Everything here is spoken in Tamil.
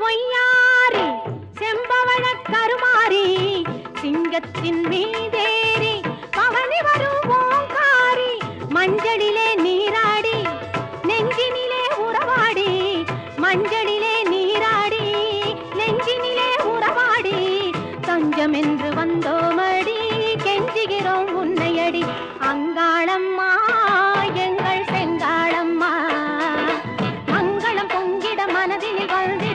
ஒய்யாரி செம்பவழ கருமாரி சிங்கத்தின் மீதேறி பவனி வரும் ஓங்காரி மஞ்சளிலே நீராடி நெஞ்சினிலே உறவாடி மஞ்சளிலே நீராடி நெஞ்சினிலே உறவாடி தஞ்சம் என்று வந்தோமடி கெஞ்சுகிறோம் உன்னையடி அங்காளம்மா எங்கள் செங்காளம்மா மங்களம் பொங்கிட மனதினில் வந்து